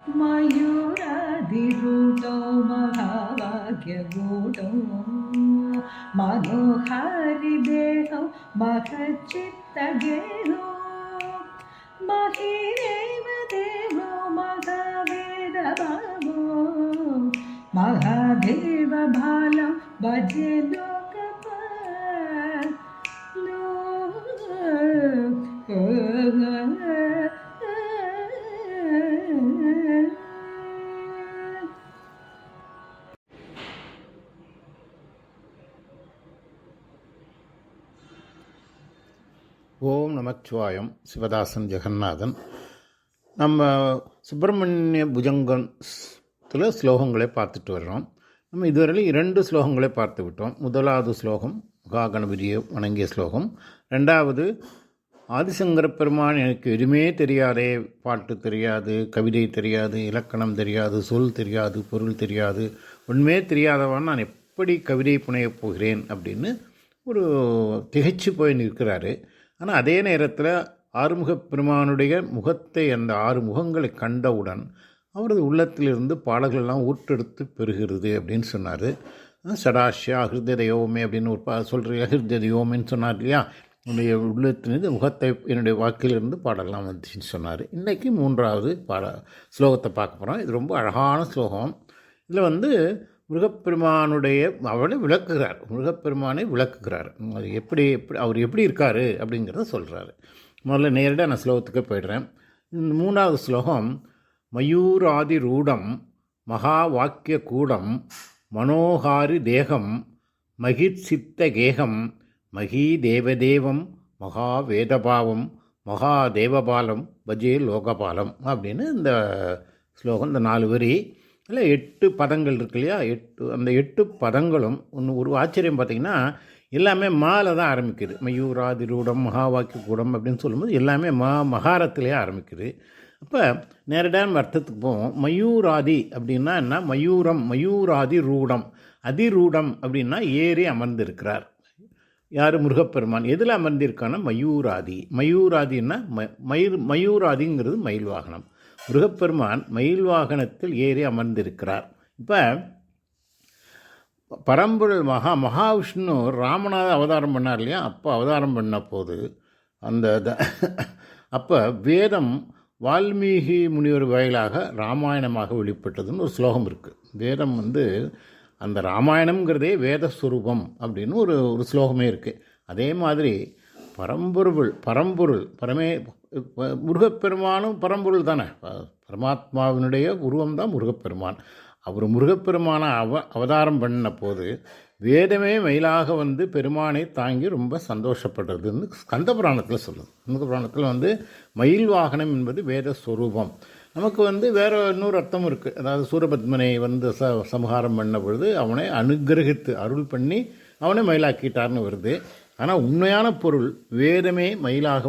मयूराधिरूढो महाभाग्यगूढो मनोहारिदेहो महच्चित्तगेहो महिरेव देवो महावेदभावो महादेवबालं भजे ஓம் நமச்சிவாயம். சிவதாசன் ஜெகநாதன். நம்ம சுப்பிரமணிய புஜங்கத்தில் ஸ்லோகங்களை பார்த்துட்டு வர்றோம். நம்ம இதுவரையில் 2 ஸ்லோகங்களை பார்த்து விட்டோம். முதலாவது ஸ்லோகம் மகா கணபதியை வணங்கிய ஸ்லோகம். 2வது ஆதிசங்கர பெருமான் எனக்கு எதுவுமே தெரியாதே, பாட்டு தெரியாது, கவிதை தெரியாது, இலக்கணம் தெரியாது, சொல் தெரியாது, பொருள் தெரியாது, ஒன்றுமே தெரியாதவன் நான் எப்படி கவிதை புனையப் போகிறேன் அப்படின்னு ஒரு திகைச்சு போய் நிற்கிறாரு. ஆனால் அதே நேரத்தில் ஆறுமுகப் பெருமானுடைய முகத்தை, அந்த 6 முகங்களை கண்டவுடன் அவரது உள்ளத்திலிருந்து பாடல்கள்லாம் ஊற்றெடுத்து பெறுகிறது அப்படின்னு சொன்னார். சடாஷ்யா ஹிருதயோமே அப்படின்னு ஒரு சொல்கிற ஹிருதயோமேன்னு சொன்னார் இல்லையா. என்னுடைய உள்ளத்திலிருந்து முகத்தை என்னுடைய வாக்கிலிருந்து பாடலாம் வந்துச்சுன்னு சொன்னார். இன்றைக்கி 3வது ஸ்லோகத்தை பார்க்க போகிறோம். இது ரொம்ப அழகான ஸ்லோகம். இதில் முருகப்பெருமானுடைய அவளை விளக்குகிறார், முருகப்பெருமானை விளக்குகிறார். அது அவர் எப்படி இருக்கார் அப்படிங்கிறத சொல்கிறாரு. முதல்ல நேரடியாக நான் ஸ்லோகத்துக்கு போய்டுறேன். இந்த 3வது ஸ்லோகம் மயூராதி ரூடம் மகா வாக்கிய கூடம் மனோகாரி தேகம் மகிர்சித்த கேகம் மகி தேவதேவம் மகா வேதபாவம் மகா தேவபாலம் பஜே லோகபாலம் அப்படின்னு இந்த ஸ்லோகம். இந்த 4 வரி இல்லை 8 பதங்கள் இருக்கு இல்லையா. அந்த 8 பதங்களும் ஒரு ஆச்சரியம் பார்த்திங்கன்னா எல்லாமே மால தான் ஆரம்பிக்குது. மயூராதி ரூடம் மகா வாக்கிய கூடம் அப்படின்னு சொல்லும்போது எல்லாமே மகாரத்திலே ஆரம்பிக்குது. அப்போ நேரடியான அர்த்தத்துக்கு போவோம். மயூராதி அப்படின்னா என்ன? மயூரம், மயூராதி ரூடம். அதிரூடம் அப்படின்னா ஏறி அமர்ந்திருக்கிறார். யார்? முருகப்பெருமான். எதில் அமர்ந்திருக்கான்னா மயூராதி. மயூராதின்னா மயூராதிங்கிறது மயில் வாகனம். முருகப்பெருமான் மயில் வாகனத்தில் ஏறி அமர்ந்திருக்கிறார். இப்போ பரம்பொருள் மகாவிஷ்ணு ராமநாத அவதாரம் பண்ணார் இல்லையா. அப்போ அவதாரம் பண்ண போது அப்போ வேதம் வால்மீகி முனிவர் வாயிலாக ராமாயணமாக வெளிப்பட்டதுன்னு ஒரு ஸ்லோகம் இருக்குது. வேதம் அந்த ராமாயணம்ங்கிறதே வேதஸ்வரூபம் அப்படின்னு ஒரு ஸ்லோகமே இருக்குது. அதே மாதிரி பரம்பொருள் முருகப்பெருமானும் பரம்பொருள் தானே. பரமாத்மாவினுடைய உருவம் தான் முருகப்பெருமான். அவர் முருகப்பெருமான அவதாரம் பண்ண போது வேதமே மயிலாக பெருமானை தாங்கி ரொம்ப சந்தோஷப்படுறதுன்னு ஸ்கந்த புராணத்தில் சொல்லுது. ஸ்கந்த புராணத்தில் மயில் வாகனம் என்பது வேதஸ்வரூபம். நமக்கு வேறு இன்னொரு அர்த்தம் இருக்குது. அதாவது சூரபத்மனை சம்ஹாரம் பண்ண பொழுது அவனை அனுகிரகித்து அருள் பண்ணி அவனை மயிலாக்கிட்டார்னு வருது. ஆனால் உண்மையான பொருள் வேதமே மயிலாக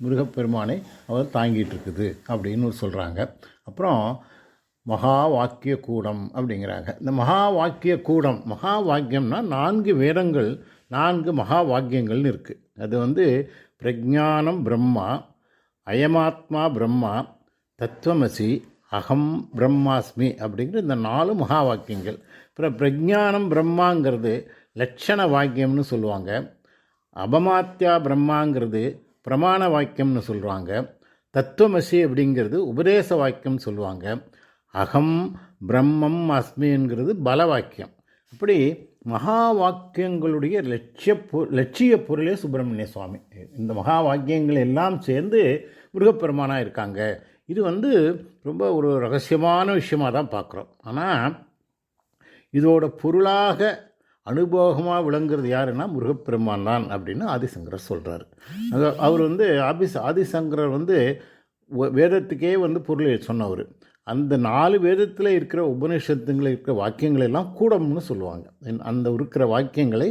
முருகப்பெருமானை அவர் தாங்கிட்டு இருக்குது அப்படின்னு சொல்கிறாங்க. அப்புறம் மகா வாக்கிய கூடம் அப்படிங்கிறாங்க. இந்த மகா வாக்கிய கூடம், மகா வாக்கியம்னா 4 வேதங்கள், 4 மகா வாக்கியங்கள்னு இருக்குது. அது பிரஜானம் பிரம்மா, அயமாத்மா பிரம்மா, தத்துவமசி, அகம் பிரம்மாஸ்மி அப்படிங்கிற இந்த 4 மகா வாக்கியங்கள். அப்புறம் பிரஜானம் பிரம்மாங்கிறது லட்சண வாக்கியம்னு சொல்லுவாங்க. அபமாத்தியா பிரம்மாங்கிறது பிரமாண வாக்கியம்னு சொல்லுவாங்க. தத்துவமசி அப்படிங்கிறது உபதேச வாக்கியம்னு சொல்லுவாங்க. அகம் பிரம்மம் அஸ்மிங்கிறது பல வாக்கியம். அப்படி மகா வாக்கியங்களுடைய லட்சிய பொருளே சுப்பிரமணிய சுவாமி. இந்த மகா வாக்கியங்கள் எல்லாம் சேர்ந்து முருகப்பெருமானாக இருக்காங்க. இது ரொம்ப ஒரு ரகசியமான விஷயமாக தான் பார்க்குறோம். ஆனால் இதோட பொருளாக அனுபவமாக விளங்குறது யாருன்னா முருகப்பெருமான் தான் அப்படின்னு ஆதிசங்கரர் சொல்கிறார். அவர் ஆதிசங்கரர் வேதத்துக்கே பொருளை சொன்னவர். அந்த 4 வேதத்தில் இருக்கிற உபநிஷத்துங்களில் இருக்கிற வாக்கியங்களை எல்லாம் கூடம்னு சொல்லுவாங்க. அந்த இருக்கிற வாக்கியங்களை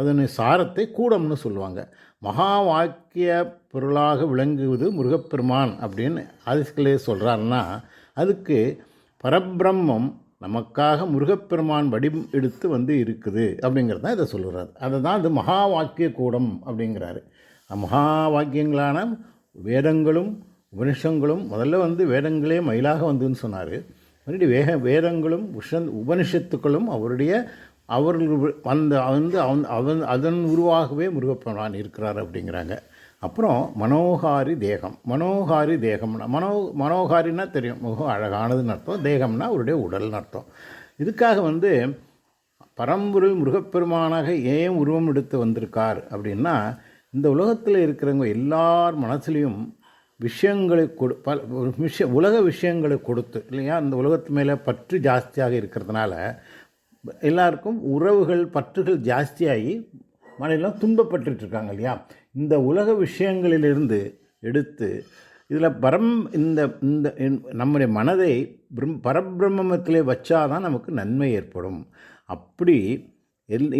அதனை சாரத்தை கூடம்னு சொல்லுவாங்க. மகா வாக்கிய பொருளாக விளங்குவது முருகப்பெருமான் அப்படின்னு ஆதிசங்கரே சொல்கிறாருன்னா அதுக்கு பரபிரம்மம் நமக்காக முருகப்பெருமான் வடிவம் எடுத்து இருக்குது அப்படிங்கிறது தான் இதை சொல்கிறார். அதை தான் அது மகா வாக்கிய கூடம் அப்படிங்கிறாரு. மகா வாக்கியங்களான வேதங்களும் உபனிஷங்களும் முதல்ல வந்து வேதங்களே மயிலாக வந்துன்னு சொன்னார். மறுபடியும் வேதங்களும் உபனிஷத்துக்களும் அவர்கள் அதன் உருவாகவே முருகப்பெருமான் இருக்கிறார் அப்படிங்கிறாங்க. அப்புறம் மனோகாரி தேகம்னா மனோகாரின்னா தெரியும், முகம் அழகானதுன்னு அர்த்தம். தேகம்னா அவருடைய உடல்னு அர்த்தம். இதுக்காக வந்து பரம்பொருள் முருகப்பெருமானாக ஏன் உருவம் எடுத்து வந்திருக்கார் அப்படின்னா, இந்த உலகத்தில் இருக்கிறவங்க எல்லார் மனசுலேயும் விஷயங்களை உலக விஷயங்களை கொடுத்து இல்லையா, இந்த உலகத்து மேலே பற்று ஜாஸ்தியாக இருக்கிறதுனால எல்லாருக்கும் பற்றுகள் ஜாஸ்தியாகி மனதெல்லாம் துன்பப்பட்டுருக்காங்க இல்லையா. இந்த உலக விஷயங்களிலிருந்து எடுத்து இதில் இந்த இந்த நம்முடைய மனதை பரபிரம்மத்திலே வச்சாதான் நமக்கு நன்மை ஏற்படும். அப்படி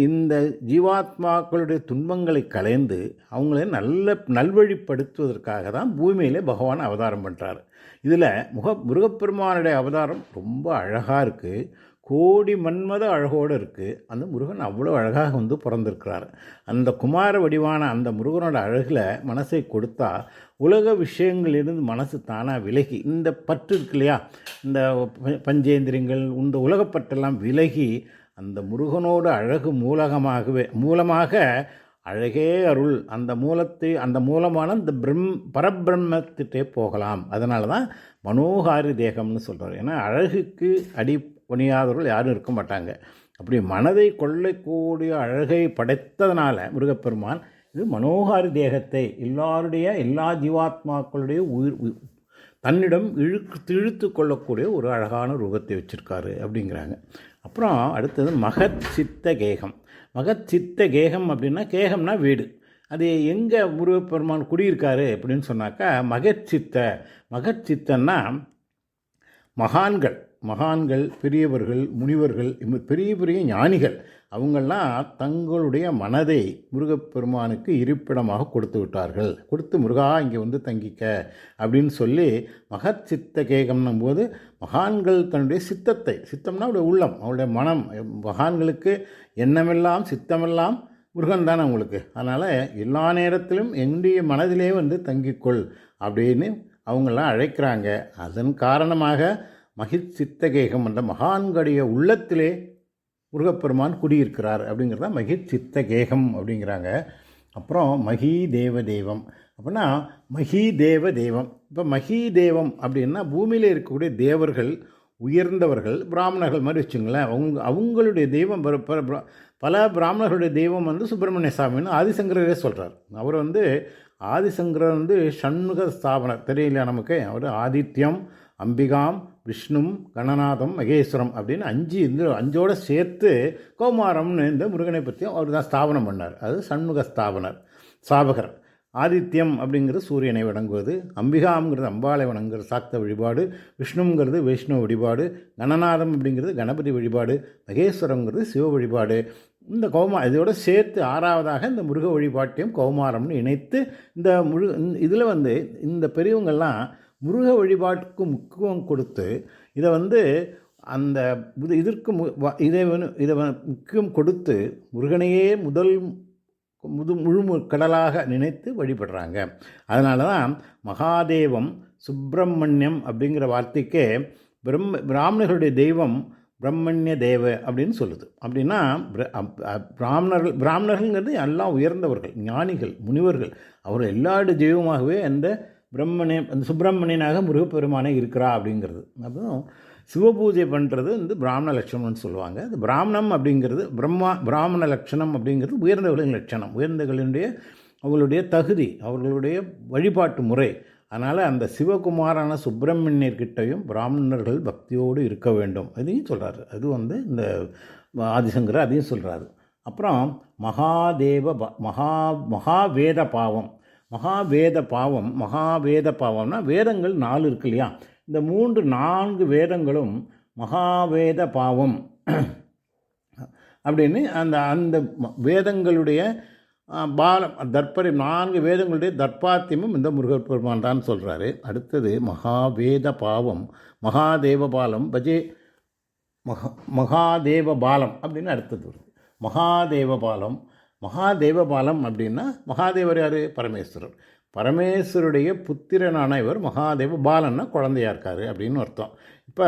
இந்த ஜீவாத்மாக்களுடைய துன்பங்களை கலைந்து அவங்கள நல்வழிப்படுத்துவதற்காக தான் பூமியிலே பகவான் அவதாரம் பண்ணுறாரு. இதில் முருகப்பெருமானுடைய அவதாரம் ரொம்ப அழகாக இருக்குது. கோடி மன்மத அழகோடு இருக்குது. அந்த முருகன் அவ்வளோ அழகாக வந்து பிறந்திருக்கிறார். அந்த குமார வடிவான அந்த முருகனோட அழகில் மனசை கொடுத்தா உலக விஷயங்களிலிருந்து மனசு தானாக விலகி, இந்த பற்று இருக்கு இல்லையா, இந்த பஞ்சேந்திரியங்கள், இந்த உலகப்பற்றெல்லாம் விலகி அந்த முருகனோட அழகு மூலமாக அழகே அருள் அந்த மூலமான இந்த பரபிரம்மத்திட்டே போகலாம். அதனால தான் மனோகாரி தேகம்னு சொல்கிறார். ஏன்னா அழகுக்கு பணியாதவர்கள் யாரும் இருக்க மாட்டாங்க. அப்படி மனதை கொள்ளைக்கூடிய அழகை படைத்ததுனால முருகப்பெருமான் இது மனோகாரி தேகத்தை எல்லா ஜீவாத்மாக்களுடைய தன்னிடம் இழுத்து கொள்ளக்கூடிய ஒரு அழகான ரூபத்தை வச்சுருக்காரு அப்படிங்கிறாங்க. அப்புறம் அடுத்தது மகத் சித்த கேகம் அப்படின்னா, கேகம்னா வீடு. அது எங்கே முருகப்பெருமான் குடியிருக்காரு அப்படின்னு சொன்னாக்கா மகத் சித்தன்னா மகான்கள் பெரியவர்கள் முனிவர்கள் பெரிய ஞானிகள் அவங்கெல்லாம் தங்களுடைய மனதை முருகப்பெருமானுக்கு இருப்பிடமாக கொடுத்து விட்டார்கள். கொடுத்து முருகா இங்கே வந்து தங்கிக்க அப்படின்னு சொல்லி மகத் சித்த கேகம்னும் போது மகான்கள் தன்னுடைய சித்தம்னா அவருடைய உள்ளம், அவருடைய மனம். மகான்களுக்கு எண்ணமெல்லாம் சித்தமெல்லாம் முருகன் தானே அவங்களுக்கு. அதனால் எல்லா நேரத்திலும் என்னுடைய மனதிலே வந்து தங்கிக்கொள் அப்படின்னு அவங்களாம் அழைக்கிறாங்க. அதன் காரணமாக மகித் சித்தகேகம் என்ற மகான்களுடைய உள்ளத்திலே முருகப்பெருமான் குடியிருக்கிறார் அப்படிங்கிறத மகித் சித்தகேகம் அப்படிங்கிறாங்க. அப்புறம் மகீதேவம் அப்படின்னா மகீதேவம். இப்போ மகீதேவம் அப்படின்னா பூமியில் இருக்கக்கூடிய தேவர்கள் உயர்ந்தவர்கள் பிராமணர்கள் மாதிரி வச்சுங்களேன். அவங்களுடைய தெய்வம் பல பிராமணர்களுடைய தெய்வம் வந்து சுப்பிரமணிய சாமின்னு ஆதிசங்கரரே சொல்கிறார். அவர் வந்து ஆதிசங்கரர் வந்து ஷண்முக ஸ்தாபனர் தெரியலையா நமக்கு. அவர் ஆதித்யம், அம்பிகாம், விஷ்ணும், கணநாதம், மகேஸ்வரம் அப்படின்னு 5 சேர்த்து கௌமாரம்னு இந்த முருகனை பற்றியும் அவர் தான் ஸ்தாபனம் பண்ணார். அது சண்முக ஸ்தாபகர். ஆதித்யம் அப்படிங்கிறது சூரியனை வணங்குவது, அம்பிகாங்கிறது அம்பாளை வணங்குறது சாக்த வழிபாடு, விஷ்ணுங்கிறது வைஷ்ணவ வழிபாடு, கணநாதம் அப்படிங்கிறது கணபதி வழிபாடு, மகேஸ்வரங்கிறது சிவ வழிபாடு. இந்த இதோட சேர்த்து 6வதாக இந்த முருக வழிபாட்டையும் கௌமாரம்னு இணைத்து இந்த இதில் வந்து இந்த பெரியவங்கள்லாம் முருக வழிபாட்டுக்கு முக்கியம் கொடுத்து இதை வந்து அந்த இதற்கு இதை முக்கியம் கொடுத்து முருகனையே முழு கடலாக நினைத்து வழிபடுறாங்க. அதனால தான் மகாதேவம் சுப்பிரமணியம் அப்படிங்கிற வார்த்தைக்கே பிராமணர்களுடைய தெய்வம் பிரம்மண்ய தேவ அப்படின்னு சொல்லுது. அப்படின்னா பிராமணர்கள்ங்கிறது எல்லாம் உயர்ந்தவர்கள், ஞானிகள், முனிவர்கள். அவர் எல்லாருடைய தெய்வமாகவே அந்த சுப்பிரமணியனாக முருகப்பெருமானே இருக்கிறா அப்படிங்கிறது. அப்புறம் சிவபூஜை பண்ணுறது வந்து பிராமண லட்சணம்னு சொல்லுவாங்க. அது பிராமணம் அப்படிங்கிறது பிராமண லட்சணம் அப்படிங்கிறது உயர்ந்தவர்களின் லட்சணம், உயர்ந்தவர்களுடைய அவர்களுடைய தகுதி, அவர்களுடைய வழிபாட்டு முறை. அதனால் அந்த சிவகுமாரான சுப்பிரமணியர்கிட்டையும் பிராமணர்கள் பக்தியோடு இருக்க வேண்டும் அதையும் சொல்கிறாரு. அது வந்து இந்த ஆதிசங்கரர் அதையும் சொல்கிறாரு. அப்புறம் மகாவேத பாவம்னா வேதங்கள் 4 இருக்கு இல்லையா. இந்த 4 வேதங்களும் மகாவேத பாவம் அப்படின்னு அந்த வேதங்களுடைய பாலம் 4 வேதங்களுடைய தர்ப்பாத்தியமும் இந்த முருகப்பெருமான் தான் சொல்கிறாரு. அடுத்தது மகாவேத பாவம் மகாதேவபாலம் பஜே மகாதேவபாலம் அப்படின்னு அடுத்தது வருது. மகாதேவபாலம் அப்படின்னா மகாதேவர் யார்? பரமேஸ்வரர். பரமேஸ்வருடைய புத்திரனான இவர் மகாதேவ பாலன்னா குழந்தையா இருக்கார் அப்படின்னு அர்த்தம். இப்போ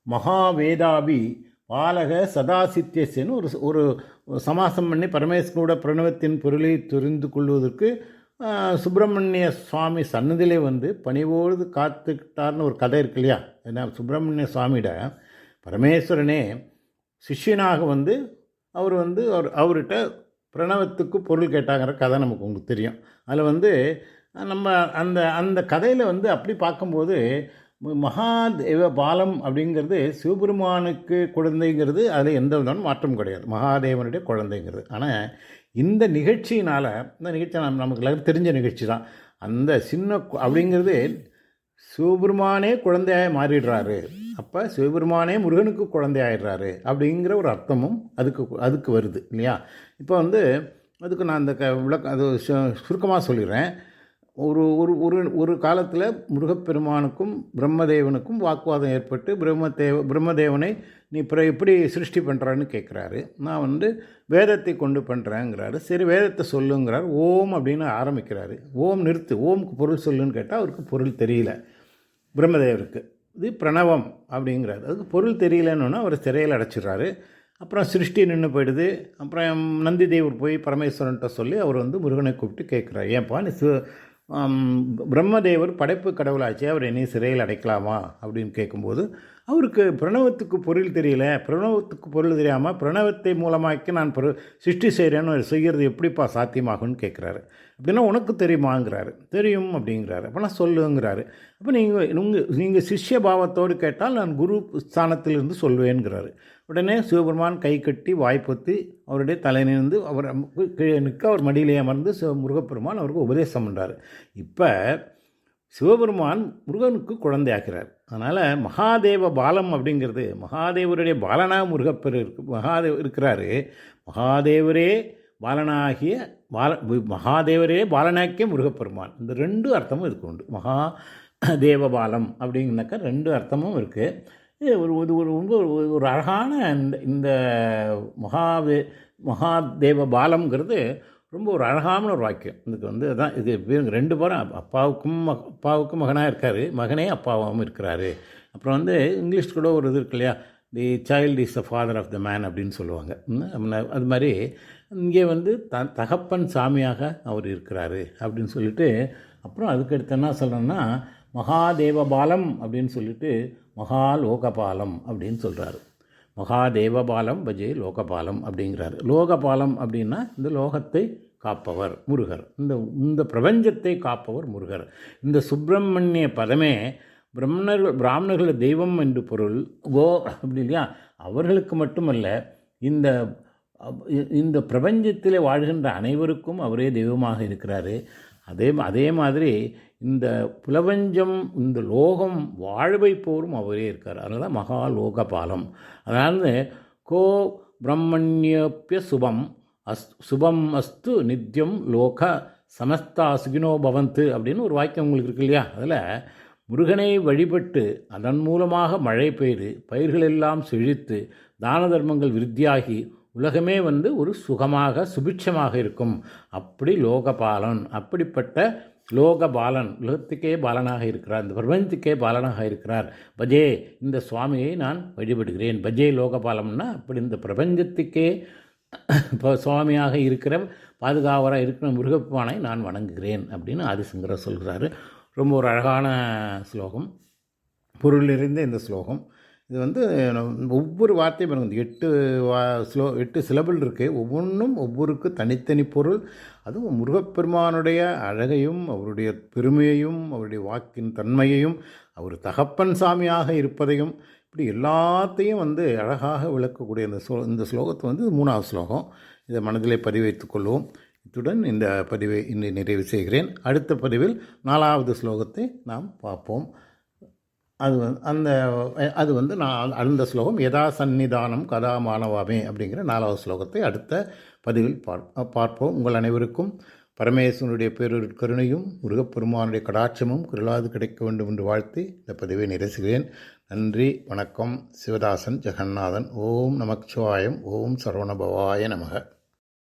மகாவேதாபி பாலக சதாசித்யஸ்ன்னு ஒரு ஒரு சமாசம் பண்ணி பரமேஸ்வரோட பிரணவத்தின் பொருளை தெரிந்து கொள்வதற்கு சுப்பிரமணிய சுவாமி சன்னதியிலே வந்து பணிவோடு காத்துக்கிட்டார்னு ஒரு கதை இருக்கு இல்லையா. ஏன்னா சுப்பிரமணிய சுவாமியிட பரமேஸ்வரனே சிஷ்யனாக வந்து அவர்கிட்ட பிரணவத்துக்கு பொருள் கேட்டாங்கிற கதை நமக்கு உங்களுக்கு தெரியும். அதில் வந்து நம்ம அந்த கதையில் வந்து அப்படி பார்க்கும்போது மகாதேவ பாலம் அப்படிங்கிறது சிவபெருமானுக்கு குழந்தைங்கிறது அதில் எந்த விதமான மாற்றம் கிடையாது, மகாதேவனுடைய குழந்தைங்கிறது. ஆனால் இந்த நிகழ்ச்சியினால், இந்த நிகழ்ச்சி நமக்கு எல்லாரும் தெரிஞ்ச நிகழ்ச்சி தான், அந்த சின்ன அப்படிங்கிறது சிவபெருமானே குழந்தையாக மாறிடுறாரு. அப்போ சிவபெருமானே முருகனுக்கு குழந்தையாயிடுறாரு அப்படிங்கிற ஒரு அர்த்தமும் அதுக்கு வருது இல்லையா. இப்போ வந்து அதுக்கு நான் அந்த அது சுருக்கமாக சொல்லிடுறேன். ஒரு ஒரு ஒரு காலத்தில் முருகப்பெருமானுக்கும் பிரம்மதேவனுக்கும் வாக்குவாதம் ஏற்பட்டு பிரம்மதேவனை நீ எப்படி சிருஷ்டி பண்ணுறான்னு கேட்குறாரு. நான் வந்து வேதத்தை கொண்டு பண்ணுறேங்கிறாரு. சரி வேதத்தை சொல்லுங்கிறார். ஓம் அப்படின்னு ஆரம்பிக்கிறாரு. ஓம் நிறுத்து, ஓமுக்கு பொருள் சொல்லுன்னு கேட்டால் அவருக்கு பொருள் தெரியல பிரம்மதேவருக்கு. இது பிரணவம் அப்படிங்கிறாரு. அதுக்கு பொருள் தெரியலன்னு அவர் சிறையில் அடைச்சிடுறாரு. அப்புறம் சிருஷ்டி நின்று போயிடுது. அப்புறம் நந்தி தேவர் போய் பரமேஸ்வரன்ட்ட சொல்லி அவர் வந்து முருகனை கூப்பிட்டு கேட்குறாரு, ஏன்ப்பா நீ பிரம்மதேவர் படைப்பு கடவுளாச்சே, அவர் என்னை சிறையில் அடைக்கலாமா அப்படின்னு கேட்கும்போது அவருக்கு பிரணவத்துக்கு பொருள் தெரியல. பிரணவத்துக்கு பொருள் தெரியாமல் பிரணவத்தை மூலமாக்கி நான் சிருஷ்டி செய்கிறேன்னு செய்கிறது எப்படிப்பா சாத்தியமாகும்னு கேட்குறாரு. அப்படின்னா உனக்கு தெரியுமாங்கிறாரு. தெரியும் அப்படிங்கிறாரு. அப்போனா சொல்லுங்கிறாரு. அப்போ நீங்கள் சிஷ்ய பாவத்தோடு கேட்டால் நான் குரு ஸ்தானத்திலிருந்து சொல்வேங்கிறாரு. உடனே சிவபெருமான் கை கட்டி வாய்ப்பொத்தி அவருடைய தலையிலிருந்து அவர் கீழே நிற்க அவர் மடியிலே அமர்ந்து முருகப்பெருமான் அவருக்கு உபதேசம் பண்ணுறாரு. இப்போ சிவபெருமான் முருகனுக்கு குழந்தையாக்கிறார். அதனால் மகாதேவ பாலம் அப்படிங்கிறது மகாதேவருடைய பாலனாக மகாதேவர் இருக்கிறாரு. மகாதேவரே பாலனாகிய மகாதேவரே பாலனாக்கிய முருகப்பெருமான். இந்த ரெண்டு அர்த்தமும் இதுக்கு உண்டு. மகாதேவ பாலம் அப்படின்னாக்கா ரெண்டு அர்த்தமும் இருக்குது. ஒரு அழகான இந்த மகாதேவ பாலம்ங்கிறது ரொம்ப ஒரு அழகான ஒரு வாக்கியம். இதுக்கு வந்து அதான் இது ரெண்டு பேரும் அப்பாவுக்கும் மகனாக இருக்கார், மகனே அப்பாவாகவும் இருக்கிறாரு. அப்புறம் வந்து இங்கிலீஷ் கூட ஒரு இது இருக்கு இல்லையா, the child is the father of the man அப்படின்னு சொல்லுவாங்க. அது மாதிரி இங்கே வந்து தகப்பன் சாமியாக அவர் இருக்கிறாரு அப்படின்னு சொல்லிட்டு, அப்புறம் அதுக்கடுத்து என்ன சொல்கிறோன்னா மகாதேவபாலம் அப்படின்னு சொல்லிட்டு மகாலோகபாலம் அப்படின்னு சொல்கிறாரு. மகாதேவபாலம் பஜே லோகபாலம் அப்படிங்கிறாரு. லோகபாலம் அப்படின்னா இந்த லோகத்தை காப்பவர் முருகர், இந்த பிரபஞ்சத்தை காப்பவர் முருகர். இந்த சுப்பிரமணிய பதமே பிராமணர்கள் தெய்வம் என்று பொருள். அப்படி இல்லையா, அவர்களுக்கு மட்டுமல்ல, இந்த பிரபஞ்சத்தில் வாழ்கின்ற அனைவருக்கும் அவரே தெய்வமாக இருக்கிறாரு. அதே மாதிரி இந்த பிரபஞ்சம், இந்த லோகம் வாழ்வை போரும் அவரே இருக்கார். அதனால தான் மகாலோகபாலம். அதாவது கோ பிரம்மண்யப்பிய சுபம் அஸ்து நித்யம் லோக சமஸ்தா சுகினோ பவந்து அப்படின்னு ஒரு வாக்கியம் உங்களுக்கு இருக்கு இல்லையா. அதில் முருகனை வழிபட்டு அதன் மூலமாக மழை பெய்து பயிர்கள் எல்லாம் செழித்து தான தர்மங்கள் விருத்தியாகி உலகமே வந்து ஒரு சுகமாக சுபிட்சமாக இருக்கும். அப்படி லோகபாலன், அப்படிப்பட்ட லோகபாலன், உலகத்துக்கே பாலனாக இருக்கிறார், இந்த பிரபஞ்சத்துக்கே பாலனாக இருக்கிறார். பஜே, இந்த சுவாமியை நான் வழிபடுகிறேன். பஜே லோகபாலம்னா அப்படி இந்த பிரபஞ்சத்துக்கே இப்போ சுவாமியாக இருக்கிற பாதுகாவராக இருக்கிற முருகப்பானை நான் வணங்குகிறேன் அப்படின்னு ஆதிசங்கரர் சொல்கிறாரு. ரொம்ப ஒரு அழகான ஸ்லோகம், பொருள் நிறைந்த இந்த ஸ்லோகம். இது வந்து ஒவ்வொரு வார்த்தையும் பாருங்கள், 8 சிலபிள் இருக்குது. ஒவ்வொன்றும் ஒவ்வொருக்கு தனித்தனி பொருள். அதுவும் முருகப்பெருமானுடைய அழகையும் அவருடைய பெருமையையும் அவருடைய வாக்கின் தன்மையையும் அவர் தகப்பன் சாமியாக இருப்பதையும் இப்படி எல்லாத்தையும் வந்து அழகாக விளக்கக்கூடிய இந்த ஸ்லோகத்தை வந்து 3வது ஸ்லோகம். இதை மனதிலே பதிவைத்துக் கொள்வோம். இத்துடன் இந்த பதிவை இன்று நிறைவு செய்கிறேன். அடுத்த பதிவில் 4வது ஸ்லோகத்தை நாம் பார்ப்போம். அது வந்து நான் அந்த ஸ்லோகம் யதா சந்நிதானம் கதா மாணவாமே அப்படிங்கிற 4வது ஸ்லோகத்தை அடுத்த பதிவில் பார்ப்போம். உங்கள் அனைவருக்கும் பரமேஸ்வரனுடைய பேருட்கருணையும் முருகப்பெருமானுடைய கடாட்சமும் குரலாது கிடைக்க வேண்டும் என்று வாழ்த்தி இந்த பதிவை நிறைவுகிறேன். நன்றி, வணக்கம். சிவதாசன் ஜெகநாதன். ஓம் நமச்சிவாயம். ஓம் சரவணபவாய நமக.